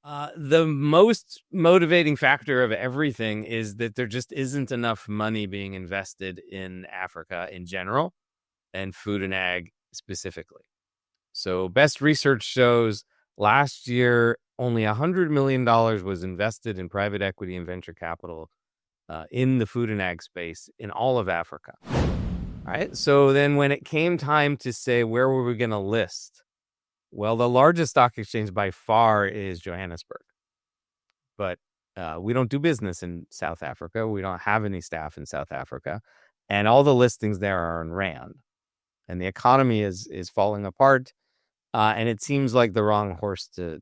The most motivating factor of everything is that there just isn't enough money being invested in Africa in general and food and ag specifically. So, best research shows last year only $100 million was invested in private equity and venture capital in the food and ag space in all of Africa. All right. So then, when it came time to say where were we going to list, well, the largest stock exchange by far is Johannesburg, but we don't do business in South Africa. We don't have any staff in South Africa, and all the listings there are in rand. And the economy is falling apart, and it seems like the wrong horse to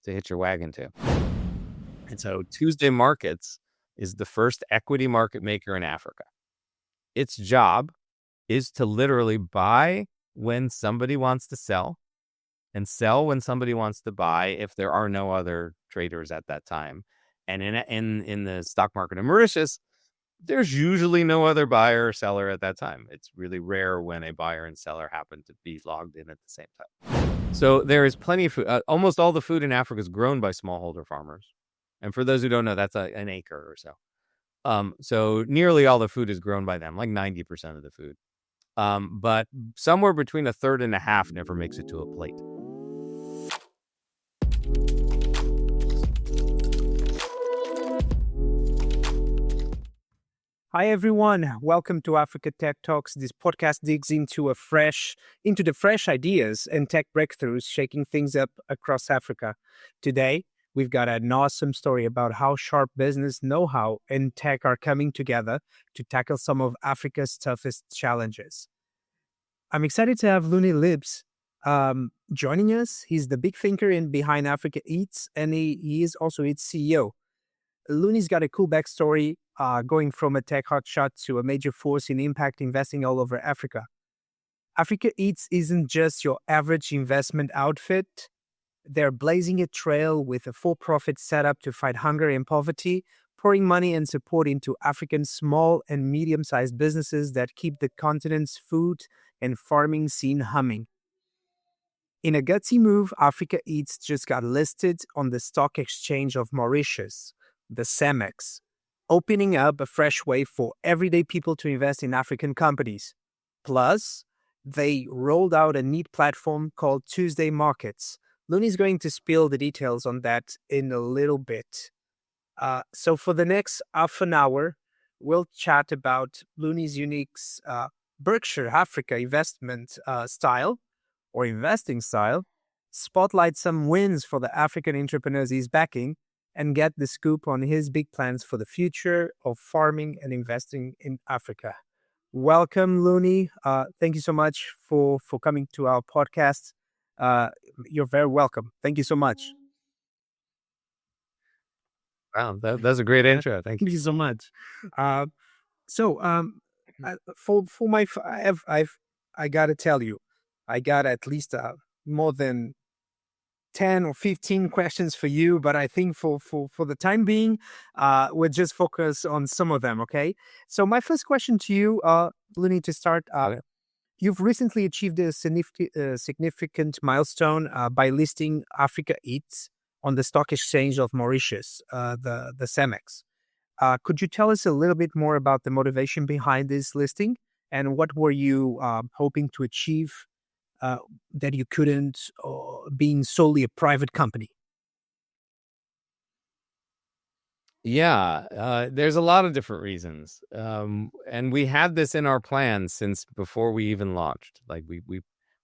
hitch your wagon to. And so Tuesday Markets is the first equity market maker in Africa. Its job is to literally buy when somebody wants to sell and sell when somebody wants to buy if there are no other traders at that time. And in the stock market in Mauritius, there's usually no other buyer or seller at that time. It's really rare when a buyer and seller happen to be logged in at the same time. So there is plenty of food. Almost all the food in Africa is grown by smallholder farmers. And for those who don't know, that's an acre or so. So nearly all the food is grown by them, like 90% of the food. But somewhere between a third and a half never makes it to a plate. Hi everyone, welcome to Africa Tech Talks. This podcast digs into the fresh ideas and tech breakthroughs shaking things up across Africa. Today, we've got an awesome story about how sharp business know-how and tech are coming together to tackle some of Africa's toughest challenges. I'm excited to have Luni Libes joining us. He's the big thinker behind Africa Eats, and he is also its CEO. Luni's got a cool backstory, going from a tech hotshot to a major force in impact investing all over Africa. Africa Eats isn't just your average investment outfit. They're blazing a trail with a for-profit setup to fight hunger and poverty, pouring money and support into African small and medium-sized businesses that keep the continent's food and farming scene humming. In a gutsy move, Africa Eats just got listed on the Stock Exchange of Mauritius, the Semex, opening up a fresh way for everyday people to invest in African companies. Plus, they rolled out a neat platform called Tuesday Markets. Luni's going to spill the details on that in a little bit. So for the next half an hour, we'll chat about Luni's unique Berkshire Africa investment style or investing style, spotlight some wins for the African entrepreneurs he's backing, and get the scoop on his big plans for the future of farming and investing in Africa. Welcome, Luni. Thank you so much for coming to our podcast. You're very welcome. Thank you so much. Wow, that's a great intro. Thank you. Thank you so much. For my, I gotta tell you, I got at least more than 10 or 15 questions for you, but I think for the time being, we'll just focus on some of them, okay? So my first question to you, Luni, to start, you've recently achieved a significant milestone by listing Africa Eats on the Stock Exchange of Mauritius, the Semex. Could you tell us a little bit more about the motivation behind this listing, and what were you hoping to achieve that you couldn't, being solely a private company? Yeah, there's a lot of different reasons. And we had this in our plans since before we even launched. Like we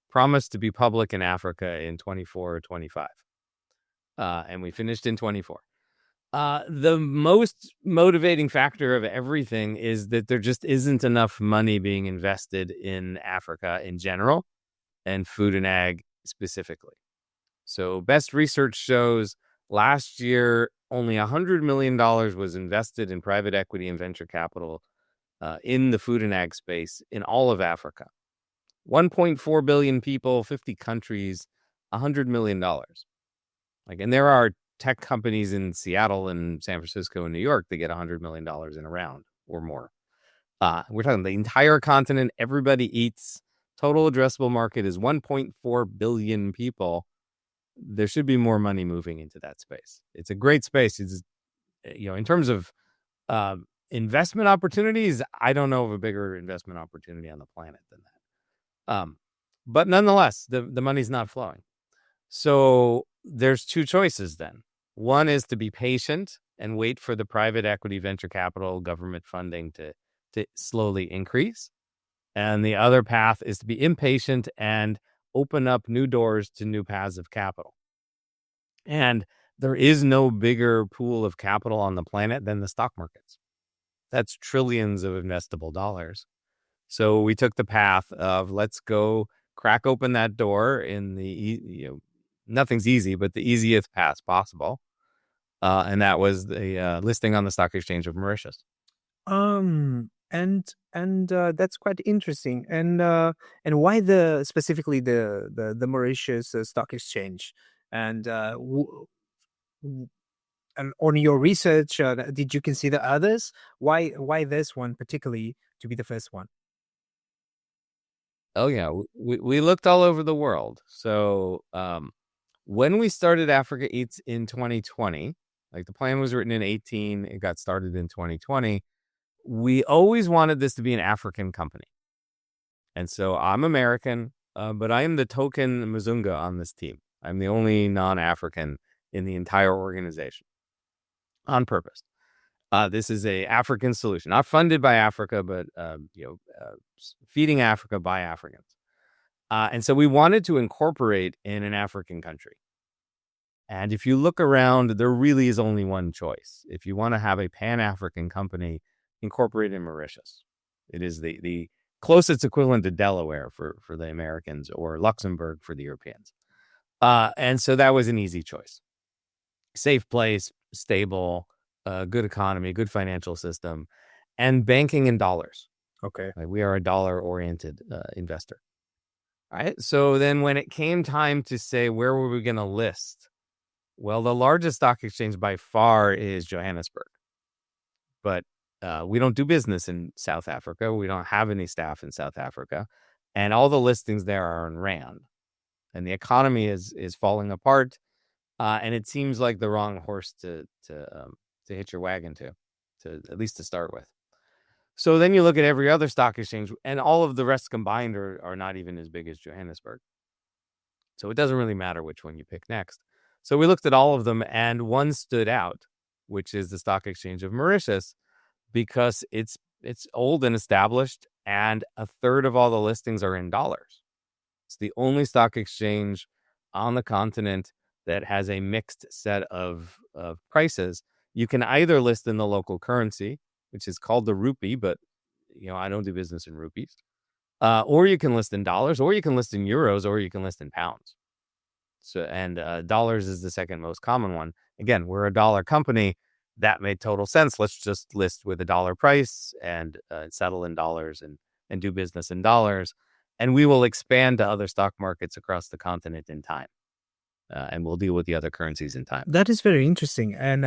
promised to be public in Africa in 24 or 25. And we finished in 24. The most motivating factor of everything is that there just isn't enough money being invested in Africa in general and food and ag specifically. So best research shows last year only $100 million was invested in private equity and venture capital in the food and ag space in all of Africa. 1.4 billion people, 50 countries, $100 million. And there are tech companies in Seattle and San Francisco and New York that get $100 million in a round or more. We're talking the entire continent. Everybody eats. Total addressable market is 1.4 billion people. there should be more money moving into that space. It's a great space. It's, in terms of investment opportunities, I don't know of a bigger investment opportunity on the planet than that. But nonetheless, the money's not flowing. So there's two choices then. One is to be patient and wait for the private equity, venture capital, government funding to slowly increase. And the other path is to be impatient and open up new doors to new paths of capital. And there is no bigger pool of capital on the planet than the stock markets. That's trillions of investable dollars. So we took the path of let's go crack open that door in the, nothing's easy, but the easiest path possible. And that was the listing on the Stock Exchange of Mauritius. And that's quite interesting. And why specifically the Mauritius Stock Exchange? And and on your research, did you consider others? Why this one particularly to be the first one? Oh yeah, we looked all over the world. So when we started Africa Eats in 2020, like the plan was written in 18, it got started in 2020. We always wanted this to be an African company. And so I'm American, but I am the token Mzunga on this team. I'm the only non-African in the entire organization on purpose. This is a African solution, not funded by Africa, but feeding Africa by Africans. And so we wanted to incorporate in an African country. And if you look around, there really is only one choice. If you want to have a Pan-African company, incorporate in Mauritius. It is the closest equivalent to Delaware for the Americans, or Luxembourg for the Europeans. And so that was an easy choice. Safe place, stable, good economy, good financial system, and banking in dollars. Okay. Like we are a dollar-oriented investor. All right. So then when it came time to say where were we going to list, well, the largest stock exchange by far is Johannesburg. But we don't do business in South Africa. We don't have any staff in South Africa. And all the listings there are in Rand. And the economy is falling apart. And it seems like the wrong horse to hitch your wagon to at least to start with. So then you look at every other stock exchange, and all of the rest combined are not even as big as Johannesburg. So it doesn't really matter which one you pick next. So we looked at all of them, and one stood out, which is the Stock Exchange of Mauritius, because it's old and established, and a third of all the listings are in dollars. It's the only stock exchange on the continent that has a mixed set of prices. You can either list in the local currency, which is called the rupee, but I don't do business in rupees. Or you can list in dollars, or you can list in euros, or you can list in pounds. So, and dollars is the second most common one. Again, we're a dollar company. That made total sense. Let's just list with a dollar price and settle in dollars and do business in dollars. And we will expand to other stock markets across the continent in time. And we'll deal with the other currencies in time. That is very interesting. And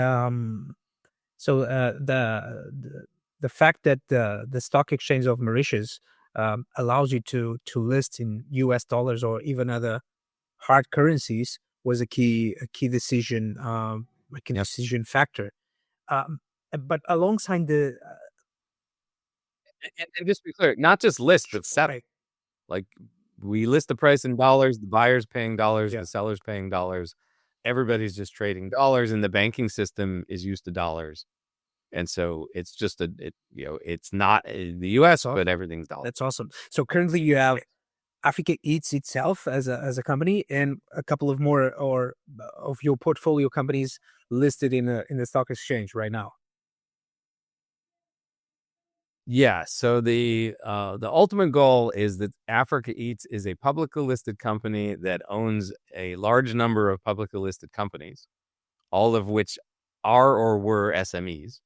so the fact that the Stock Exchange of Mauritius allows you to list in US dollars or even other hard currencies was a key decision, decision factor. But alongside the and just to be clear, not just list, but settle. right. Like we list the price in dollars, the buyer's paying dollars, the seller's paying dollars. Everybody's just trading dollars, and the banking system is used to dollars. And so it's just it's not the US, but everything's dollars. That's awesome. So currently you have Africa Eats itself as a company, and a couple of more of your portfolio companies listed in the stock exchange right now. Yeah. So the ultimate goal is that Africa Eats is a publicly listed company that owns a large number of publicly listed companies, all of which are or were SMEs.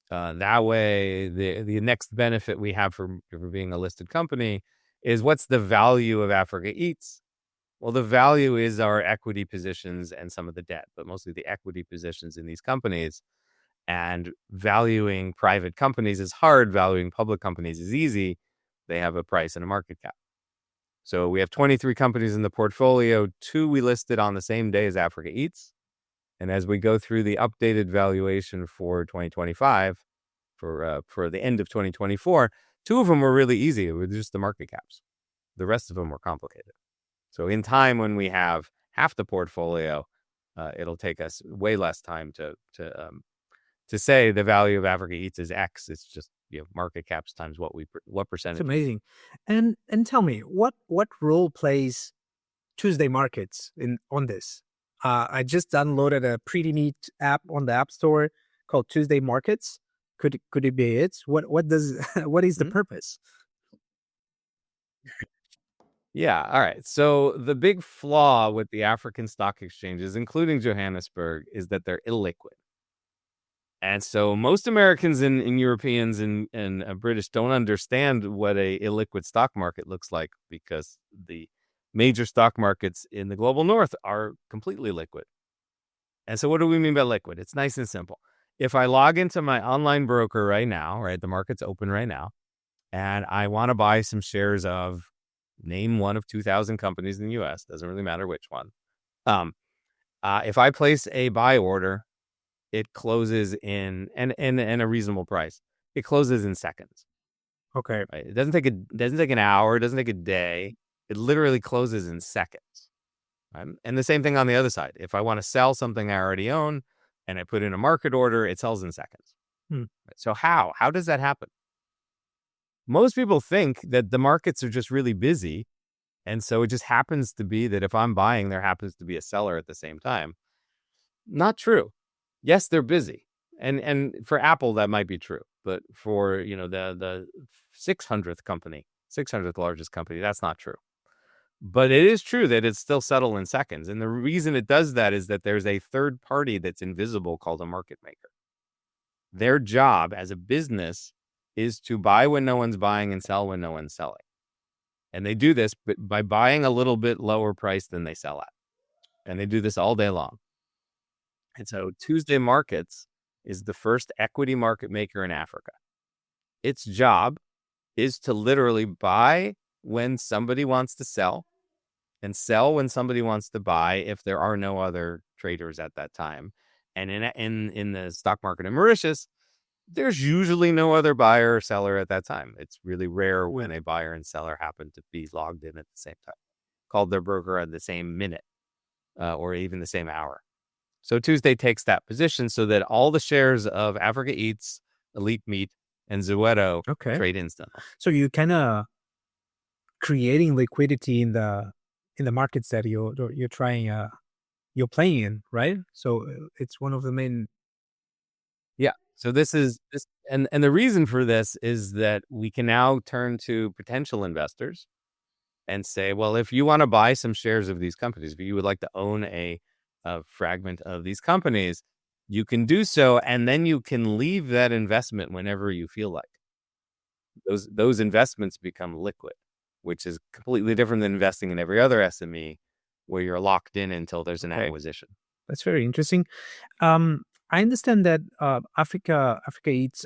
That way, the next benefit we have for being a listed company is what's the value of Africa Eats? Well, the value is our equity positions and some of the debt, but mostly the equity positions in these companies. And valuing private companies is hard. Valuing public companies is easy. They have a price and a market cap. So we have 23 companies in the portfolio. 2 we listed on the same day as Africa Eats. And as we go through the updated valuation for 2025, for the end of 2024, 2 of them were really easy. It was just the market caps. The rest of them were complicated. So in time, when we have half the portfolio, it'll take us way less time to say the value of Africa Eats is X. It's just market caps times what percentage. It's amazing. And tell me, what role plays Tuesday Markets on this? I just downloaded a pretty neat app on the App Store called Tuesday Markets. Could it be it? What is the purpose? Yeah. All right. So the big flaw with the African stock exchanges, including Johannesburg, is that they're illiquid. And so most Americans and Europeans and British don't understand what a illiquid stock market looks like, because the major stock markets in the global north are completely liquid. And so what do we mean by liquid? It's nice and simple. If I log into my online broker right now, right, the market's open right now, and I want to buy some shares of, name one of 2,000 companies in the U.S., doesn't really matter which one. If I place a buy order, it closes in and a reasonable price. It closes in seconds. Okay. Right? It doesn't take an hour. It doesn't take a day. It literally closes in seconds. Right? And the same thing on the other side. If I want to sell something I already own and I put in a market order, it sells in seconds. Right? So how does that happen? Most people think that the markets are just really busy. And so it just happens to be that if I'm buying, there happens to be a seller at the same time. Not true. Yes, they're busy. And for Apple, that might be true. But for, the 600th largest company, that's not true. But it is true that it's still settled in seconds. And the reason it does that is that there's a third party that's invisible called a market maker. Their job as a business is to buy when no one's buying and sell when no one's selling. And they do this by buying a little bit lower price than they sell at. And they do this all day long. And so Tuesday Markets is the first equity market maker in Africa. Its job is to literally buy when somebody wants to sell and sell when somebody wants to buy, if there are no other traders at that time. And in the stock market in Mauritius, there's usually no other buyer or seller at that time. It's really rare when a buyer and seller happen to be logged in at the same time, called their broker at the same minute or even the same hour. So Tuesday takes that position so that all the shares of Africa Eats, Elite Meat, and Zoeto trade instantly. So you kind of creating liquidity in the markets that you're trying you're playing in, right? So it's one of the main. Yeah. So this and the reason for this is that we can now turn to potential investors and say, well, if you want to buy some shares of these companies, if you would like to own a fragment of these companies, you can do so, and then you can leave that investment whenever you feel like. Those investments become liquid, which is completely different than investing in every other SME, where you're locked in until there's an acquisition. That's very interesting. I understand that Africa Eats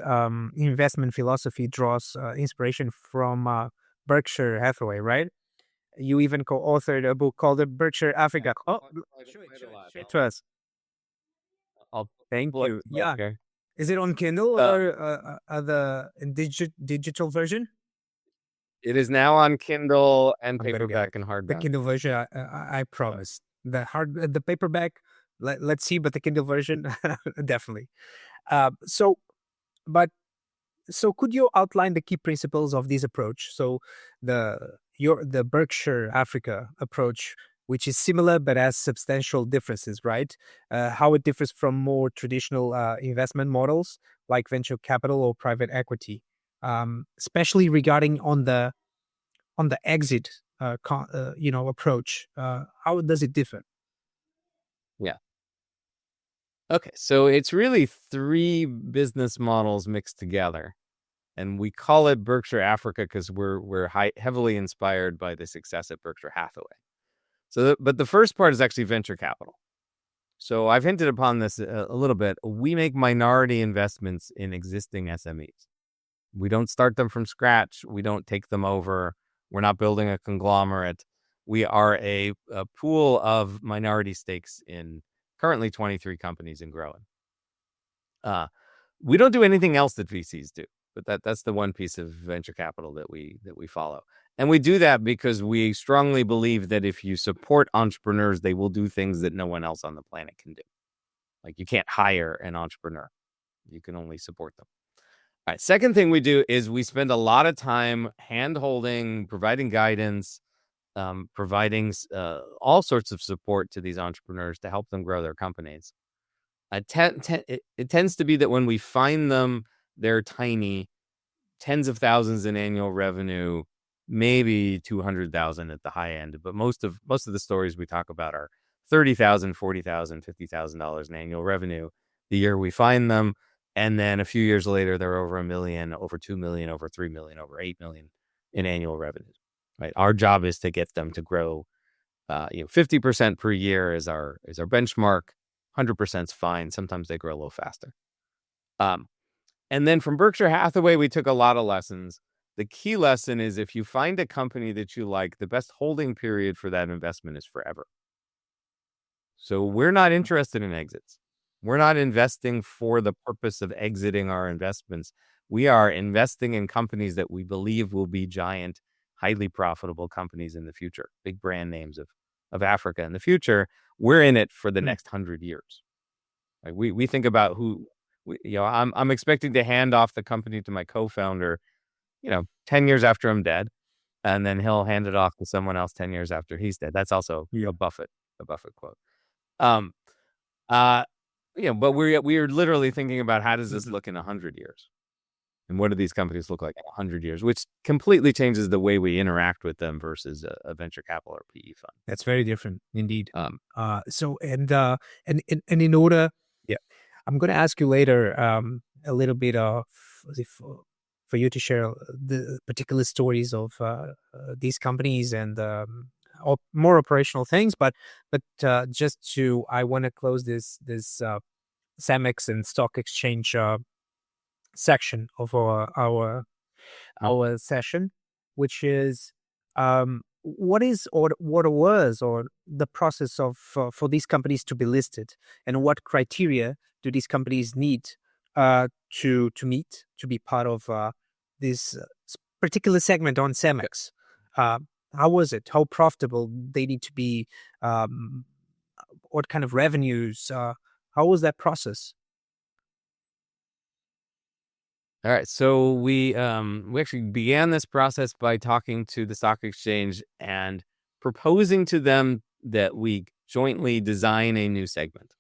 investment philosophy draws inspiration from Berkshire Hathaway, right? You even co-authored a book called the Berkshire Africa. Oh, show it to us. Thank you. Yeah. Okay. Is it on Kindle or the digital version? It is now on Kindle and paperback and hardback. The Kindle version, I promise. The paperback, let's see, but the Kindle version, definitely. So could you outline the key principles of this approach? So the Berkshire Africa approach, which is similar but has substantial differences, right? How it differs from more traditional investment models like venture capital or private equity, especially regarding on the exit approach. How does it differ? Yeah. Okay, so it's really 3 business models mixed together, and we call it Berkshire Africa because we're heavily inspired by the success at Berkshire Hathaway. So, but the first part is actually venture capital. So I've hinted upon this a little bit. We make minority investments in existing SMEs. We don't start them from scratch. We don't take them over. We're not building a conglomerate. We are a pool of minority stakes in currently 23 companies and growing. We don't do anything else that VCs do, but that's the one piece of venture capital that we follow. And we do that because we strongly believe that if you support entrepreneurs, they will do things that no one else on the planet can do. Like, you can't hire an entrepreneur. You can only support them. All right. Second thing we do is we spend a lot of time hand-holding, providing guidance, providing all sorts of support to these entrepreneurs to help them grow their companies. It tends to be that when we find them, they're tiny, tens of thousands in annual revenue, maybe 200,000 at the high end. But most of the stories we talk about are $30,000, $40,000, $50,000 in annual revenue the year we find them. And then a few years later, they're over $1 million, over $2 million, over $3 million, over $8 million in annual revenue. Right. Our job is to get them to grow. 50% per year is our benchmark. 100% is fine. Sometimes they grow a little faster. And then from Berkshire Hathaway, we took a lot of lessons. The key lesson is, if you find a company that you like, the best holding period for that investment is forever. So we're not interested in exits. We're not investing for the purpose of exiting our investments. We are investing in companies that we believe will be giant, highly profitable companies in the future, big brand names of Africa in the future. We're in it for the next 100 years. Like, we think about I'm expecting to hand off the company to my co-founder, 10 years after I'm dead, and then he'll hand it off to someone else 10 years after he's dead. That's also a Buffett quote. But we're literally thinking about, how does this look in 100 years? And what do these companies look like in 100 years? Which completely changes the way we interact with them versus a venture capital or PE fund. That's very different indeed. In order, I'm going to ask you later a little bit of for you to share the particular stories of these companies and more operational things. But I want to close this Semex and Stock Exchange section of our session, which is what was the process of for these companies to be listed, and what criteria do these companies need to meet to be part of this particular segment on Semex? How was it? How profitable they need to be? What kind of revenues? How was that process? All right, so we actually began this process by talking to the stock exchange and proposing to them that we jointly design a new segment.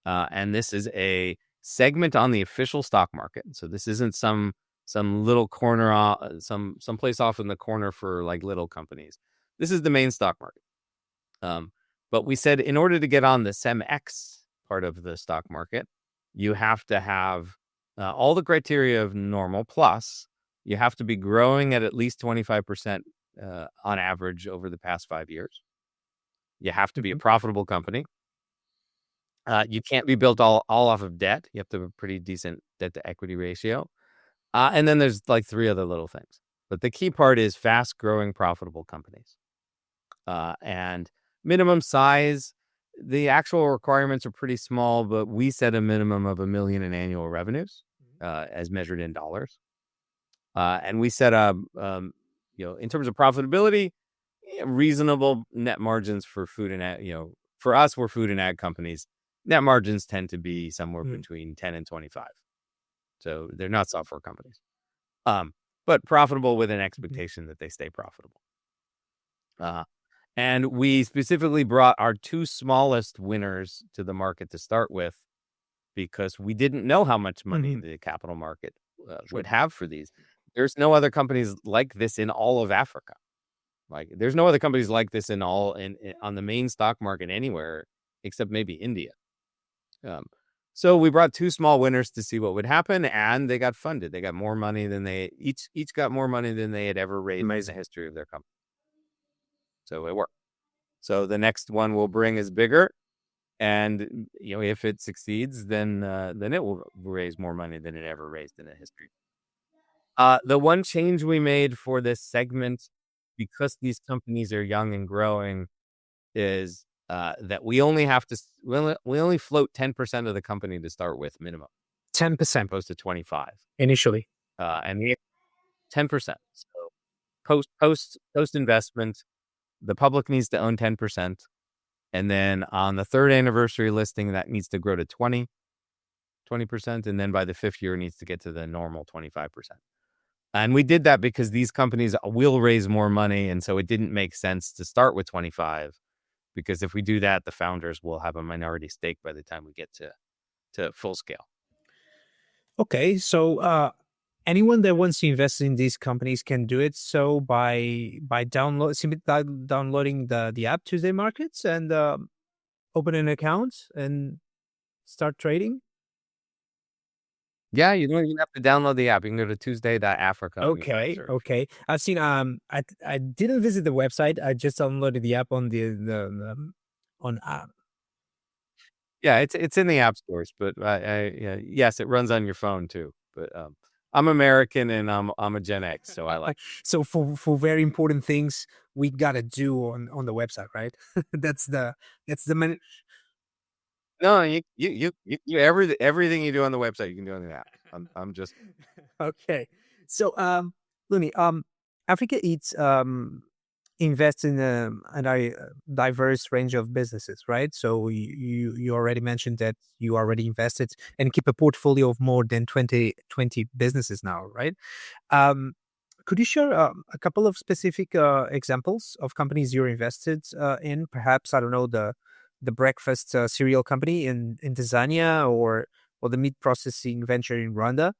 And this is a segment on the official stock market. So this isn't some little corner, some place off in the corner for like little companies. This is the main stock market. But we said, in order to get on the Semex part of the stock market, you have to have all the criteria of normal, plus you have to be growing at least 25% on average over the past 5 years. You have to be a profitable company. You can't be built all off of debt. You have to have a pretty decent debt to equity ratio. And then there's like 3 other little things. But the key part is fast growing, profitable companies. And minimum size, the actual requirements are pretty small, but we set a minimum of $1 million in annual revenues, as measured in dollars. And we set up, in terms of profitability, reasonable net margins for food and ag. For us, we're food and ag companies. Net margins tend to be somewhere between 10 and 25. So they're not software companies, but profitable with an expectation that they stay profitable. And we specifically brought our 2 smallest winners to the market to start with, because we didn't know how much money the capital market would have for these. There's no other companies like this in all of Africa. Like, there's no other companies like this on the main stock market anywhere except maybe India. So we brought 2 small winners to see what would happen, and they got funded. They got more money than they each got more money than they had ever raised in the history of their company. So it worked. So the next one we'll bring is bigger, and if it succeeds, then it will raise more money than it ever raised in the history. The one change we made for this segment because these companies are young and growing, is that we only have to we only float 10% of the company to start with minimum, 10% opposed to 25 initially. and the 10%. So post investment, the public needs to own 10%, and then on the third anniversary listing, that needs to grow to 20%, and then by the fifth year, it needs to get to the normal 25%. And we did that because these companies will raise more money, and so it didn't make sense to start with 25, because if we do that, the founders will have a minority stake by the time we get to full scale. Okay, so anyone that wants to invest in these companies can do it. So by simply downloading the app Tuesday Markets and open an account and start trading. Yeah, you don't even have to download the app. You can go to Tuesday.Africa. Okay. I've seen. I didn't visit the website. I just downloaded the app on on app. Yeah, it's in the app stores, but yes, it runs on your phone too. But I'm American and I'm a Gen X, so I like. So for very important things, we gotta do on the website, right? that's the main. No, you everything you do on the website, you can do on the app. I'm just Okay. So Luni, Africa Eats invests in a diverse range of businesses, right? So you already mentioned that you already invested and keep a portfolio of more than 20 businesses now, right? Could you share a couple of specific examples of companies you're invested in? Perhaps, I don't know, the breakfast cereal company in Tanzania, or the meat processing venture in Rwanda.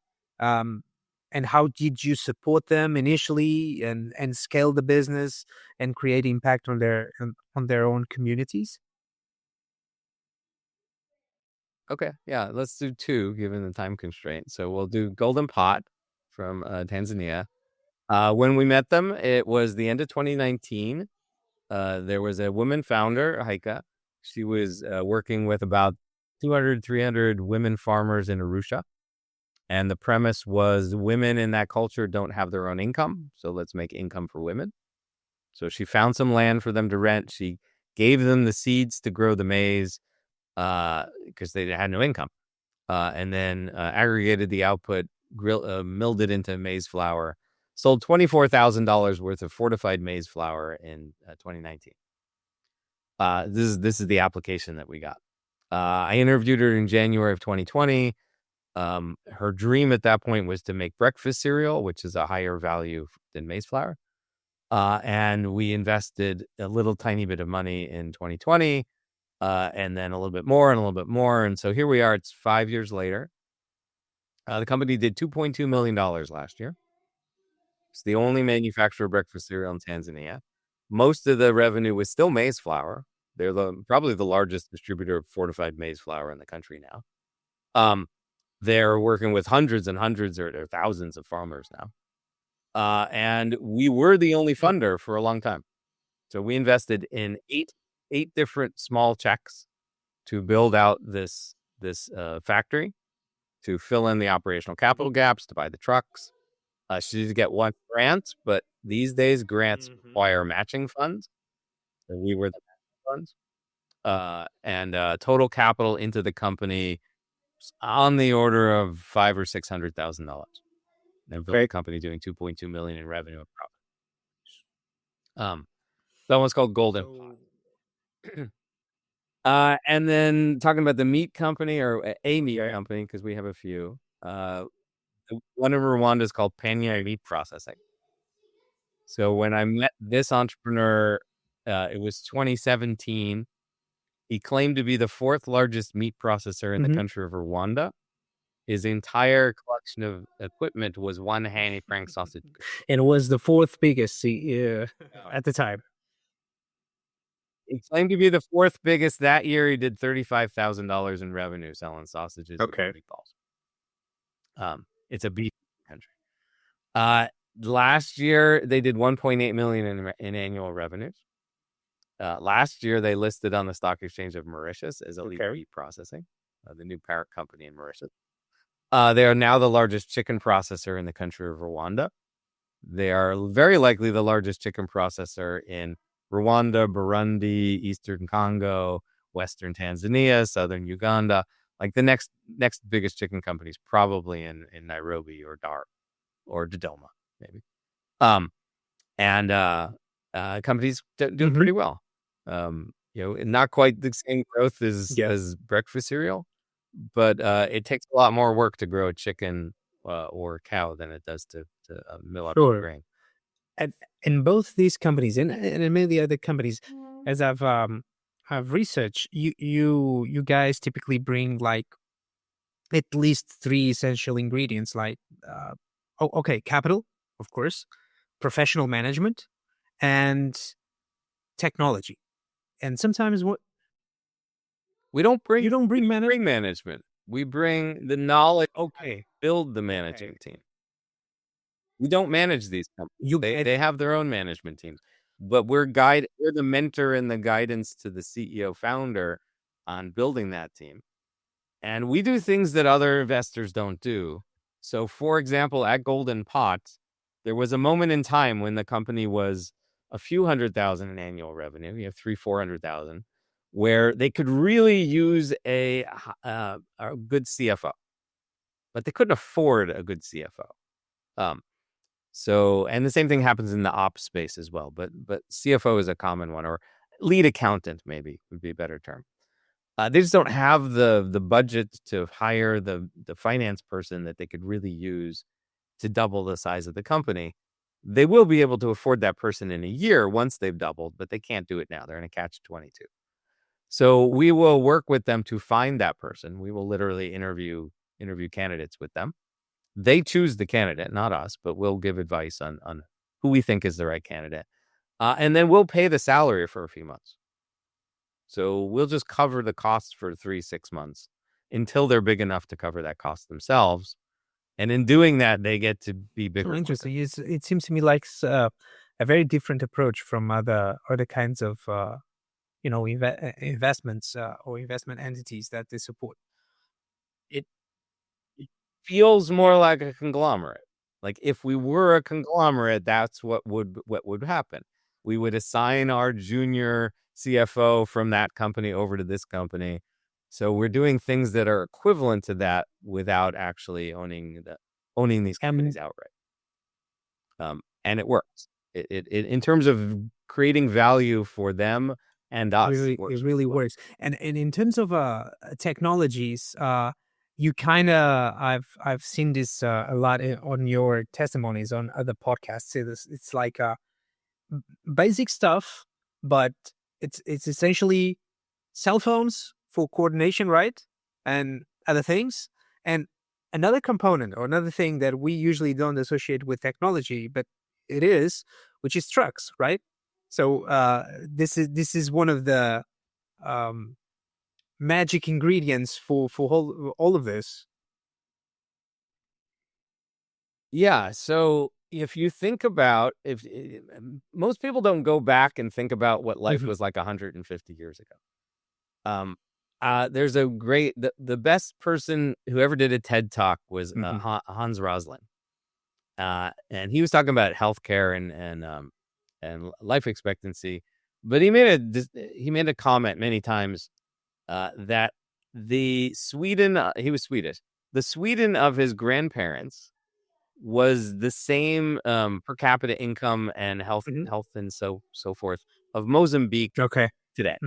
And how did you support them initially and scale the business and create impact on their own communities? okay. Yeah, let's do two given the time constraint. So we'll do Golden Pot from Tanzania. When we met them, it was the end of 2019. There was a woman founder, Haika. She was working with about 200, 300 women farmers in Arusha. And the premise was women in that culture don't have their own income. So let's make income for women. So she found some land for them to rent. She gave them the seeds to grow the maize because they had no income. And then aggregated the output, milled it into maize flour, sold $24,000 worth of fortified maize flour in 2019. This is the application that we got. I interviewed her in January of 2020. Her dream at that point was to make breakfast cereal, which is a higher value than maize flour. And we invested a little tiny bit of money in 2020, and then a little bit more and a little bit more. And so here we are, it's 5 years later. The company did $2.2 million last year. It's the only manufacturer of breakfast cereal in Tanzania. Most of the revenue was still maize flour. They're probably the largest distributor of fortified maize flour in the country now. They're working with hundreds and hundreds or thousands of farmers now. And we were the only funder for a long time. So we invested in eight different small checks to build out this factory, to fill in the operational capital gaps, to buy the trucks. She did get one grant, but these days grants require matching funds. So we were the matching funds. And total capital into the company on the order of $500,000 or $600,000. And built a company doing $2.2 million in revenue and profit. That one's called Golden Pot. And then talking about the meat company, or a meat company, because we have a few. One in Rwanda is called Panya Meat Processing. So when I met this entrepreneur, it was 2017. He claimed to be the fourth largest meat processor in the country of Rwanda. His entire collection of equipment was one Hanny Frank sausage. And it was the fourth biggest at the time. He claimed to be the fourth biggest. That year, he did $35,000 in revenue selling sausages. Okay. With meatballs. It's a beef country. Last year, they did $1.8 million in annual revenues. Last year, they listed on the Stock Exchange of Mauritius as Elite Meat Processing, the new parent company in Mauritius. They are now the largest chicken processor in the country of Rwanda. They are very likely the largest chicken processor in Rwanda, Burundi, Eastern Congo, Western Tanzania, Southern Uganda. Like the next biggest chicken company is probably in Nairobi or Dar or Dodoma, maybe. And companies doing pretty well. Not quite the same growth as breakfast cereal, but it takes a lot more work to grow a chicken or a cow than it does to mill up grain. And both these companies and many other companies, as I've researched, you guys typically bring like at least three essential ingredients, like capital, of course, professional management, and technology. And sometimes what we don't bring you don't bring management. We bring the knowledge. Okay, build the managing team. We don't manage these companies. They have their own management teams, but we're the mentor and the guidance to the CEO founder on building that team. And we do things that other investors don't do. So, for example, at Golden Pot, there was a moment in time when the company was a few $100,000 in annual revenue, $300,000-400,000, where they could really use a good CFO, but they couldn't afford a good CFO. And the same thing happens in the ops space as well. But CFO is a common one, or lead accountant maybe would be a better term. They just don't have the budget to hire the finance person that they could really use to double the size of the company. They will be able to afford that person in a year once they've doubled, but they can't do it now. They're in a catch-22. So we will work with them to find that person. We will literally interview candidates with them. They choose the candidate, not us, but we'll give advice on who we think is the right candidate. And then we'll pay the salary for a few months. So we'll just cover the costs for 3-6 months until they're big enough to cover that cost themselves. And in doing that, they get to be bigger. Interesting. It seems to me like a very different approach from other kinds of investments or investment entities that they support. It feels more like a conglomerate. Like if we were a conglomerate, that's what would happen. We would assign our junior CFO from that company over to this company. So we're doing things that are equivalent to that without actually owning these companies outright. And it works. It in terms of creating value for them and us. It really works. And in terms of technologies, you kind of I've seen this a lot on your testimonies on other podcasts. It's like basic stuff, but it's essentially cell phones for coordination, right? And other things. And another component or another thing that we usually don't associate with technology, but it is, which is trucks, right? So this is one of the magic ingredients for all of this. Yeah. So if you think about most people don't go back and think about what life was like 150 years ago. There's a great the best person who ever did a TED Talk was Hans Rosling, and he was talking about healthcare and life expectancy, but he made a comment many times that he was Swedish. The Sweden of his grandparents was the same per capita income and health and so forth of Mozambique today.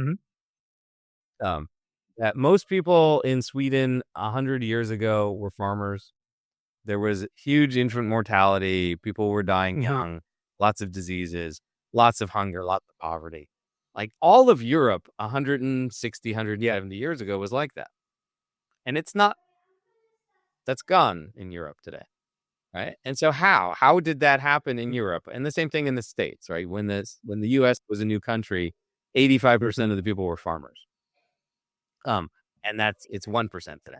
That most people in Sweden 100 years ago were farmers. There was huge infant mortality. People were dying young, lots of diseases, lots of hunger, lots of poverty. Like all of Europe 160, 170 years ago was like that. And it's not, that's gone in Europe today. Right. And so how did that happen in Europe? And the same thing in the States, right? When the US was a new country, 85% of the people were farmers. And it's 1% today.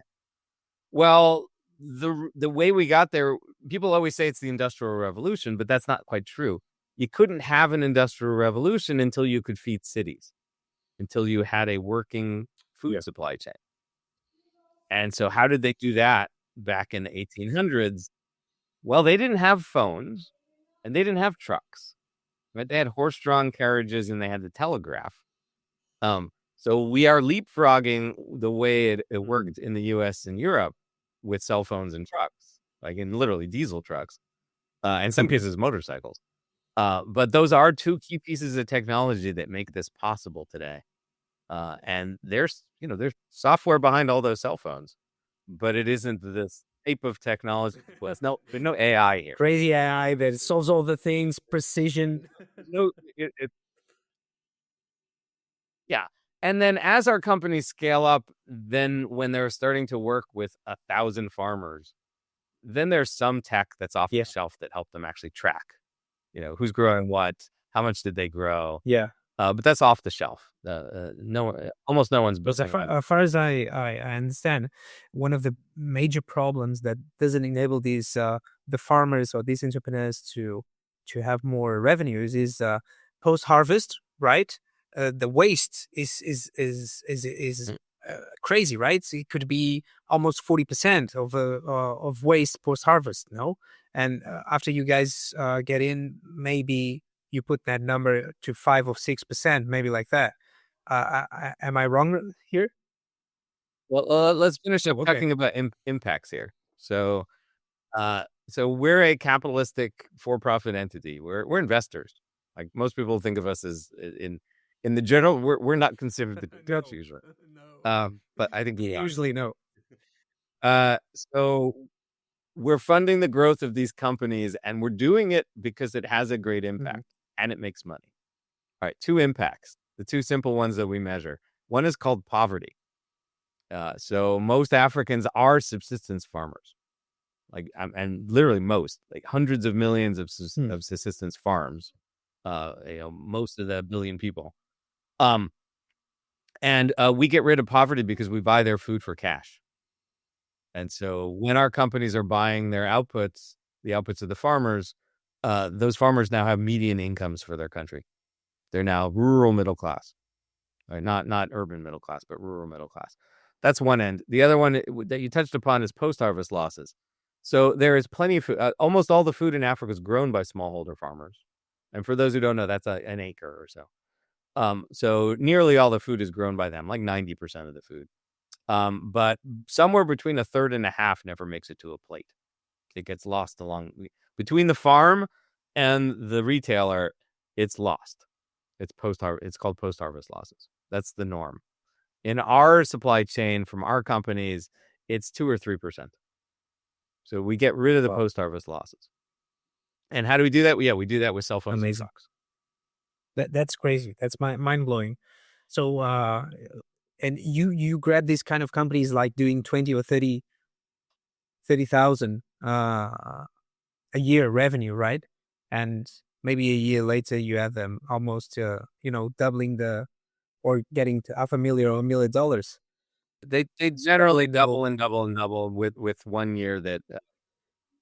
Well, the way we got there, people always say it's the Industrial Revolution, but that's not quite true. You couldn't have an Industrial Revolution until you could feed cities, until you had a working food supply chain. And so how did they do that back in the 1800s? Well, they didn't have phones. and they didn't have trucks, right? They had horse-drawn carriages and they had the telegraph. So we are leapfrogging the way it worked in the US and Europe with cell phones and trucks, like in literally diesel trucks, in some cases motorcycles. But those are two key pieces of technology that make this possible today. And there's software behind all those cell phones, but it isn't this type of technology. Well, there's no AI here. Crazy AI that solves all the things, precision. No, yeah. And then as our companies scale up, then when they're starting to work with 1,000 farmers, then there's some tech that's off the shelf that help them actually track, who's growing what, how much did they grow. Yeah. But that's off the shelf. Almost no one's Because building. as far as I understand, one of the major problems that doesn't enable these the farmers or these entrepreneurs to have more revenues is post harvest, right? The waste is crazy, right? So it could be almost 40% of waste post harvest, no? And after you guys get in, maybe you put that number to 5 or 6%, maybe like that. Am I wrong here? Well, let's finish up talking about impacts here. So we're a capitalistic for-profit entity. We're investors. Like most people think of us as in the general, we're not considered the gutsy usually. But I think we usually no. So we're funding the growth of these companies, and we're doing it because it has a great impact and it makes money. All right, two impacts. The two simple ones that we measure. One is called poverty. So most Africans are subsistence farmers, and literally most, like hundreds of millions of subsistence farms. Most of the billion people. And we get rid of poverty because we buy their food for cash. And so when our companies are buying their outputs, the outputs of the farmers, those farmers now have median incomes for their country. They're now rural middle class, right? Not urban middle class, but rural middle class. That's one end. The other one that you touched upon is post-harvest losses. So there is plenty of food. Almost all the food in Africa is grown by smallholder farmers. And for those who don't know, that's an acre or so. So nearly all the food is grown by them, like 90% of the food. But somewhere between a third and a half never makes it to a plate. It gets lost between the farm and the retailer. It's lost. It's called post-harvest losses. That's the norm. In our supply chain from our companies, it's 2 or 3%. So we get rid of the post-harvest losses. And how do we do that? We do that with cell phones. Amazing. That's crazy. That's mind blowing. So, and you grab these kind of companies like doing 20 or 30,000 a year revenue, right? And maybe a year later you have them almost, doubling or getting to $500,000 or $1 million. They generally double and double and double with 1 year that,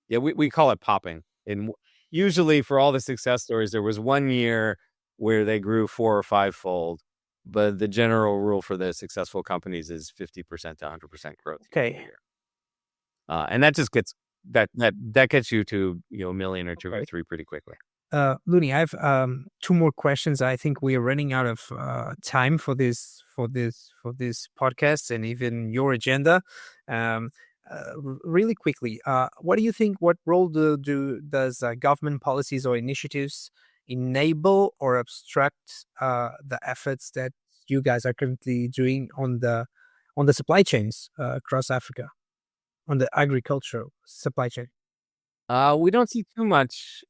we call it popping. And usually for all the success stories, there was 1 year where they grew 4 or 5-fold. But the general rule for the successful companies is 50% to 100% growth. Okay. And that just gets that gets you to $1 million or 2 or 3 pretty quickly. Luni, I have 2 more questions. I think we are running out of time for this podcast and even your agenda. Really quickly, what do you think? What role does government policies or initiatives enable or obstruct the efforts that you guys are currently doing on the supply chains across Africa, on the agricultural supply chain? We don't see too much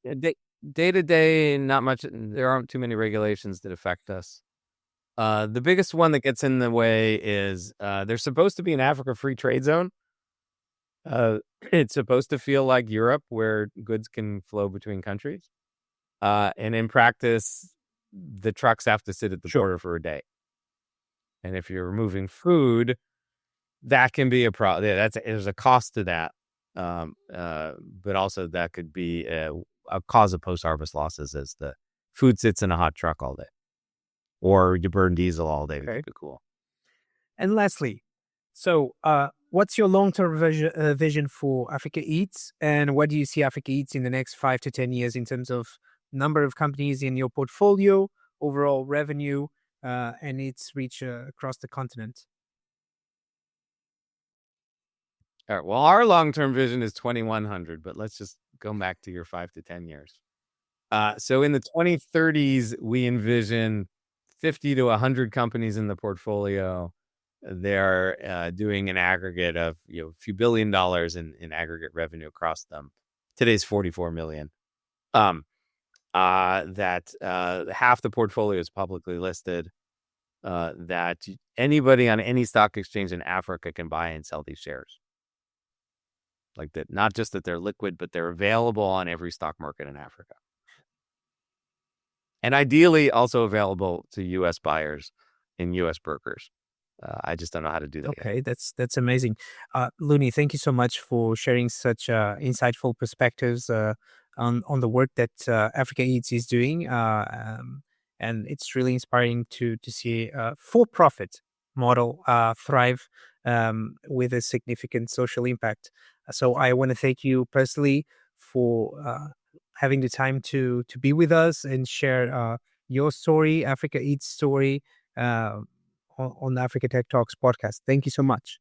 day to day. Not much. There aren't too many regulations that affect us. The biggest one that gets in the way is there's supposed to be an Africa free trade zone. It's supposed to feel like Europe, where goods can flow between countries. And in practice, the trucks have to sit at the border for a day. And if you're moving food, that can be a problem. Yeah, there's a cost to that. But also that could be a cause of post-harvest losses as the food sits in a hot truck all day. Or you burn diesel all day to keep it cool. And lastly, so What's your long-term vision for Africa Eats, and what do you see Africa Eats in the next 5 to 10 years in terms of number of companies in your portfolio, overall revenue, and its reach across the continent? All right. Well, our long-term vision is 2100, but let's just go back to your 5 to 10 years. So in the 2030s, we envision 50 to 100 companies in the portfolio. They're doing an aggregate of a few $1 billion in aggregate revenue across them. Today's 44 million. That half the portfolio is publicly listed. That anybody on any stock exchange in Africa can buy and sell these shares. Like that, not just that they're liquid, but they're available on every stock market in Africa. And ideally also available to U.S. buyers in U.S. brokers. I just don't know how to do that yet. Okay, that's amazing. Luni, thank you so much for sharing such insightful perspectives on the work that Africa Eats is doing. And it's really inspiring to see a for-profit model thrive with a significant social impact. So I want to thank you personally for having the time to be with us and share your story, Africa Eats story, on Africa Tech Talks podcast. Thank you so much.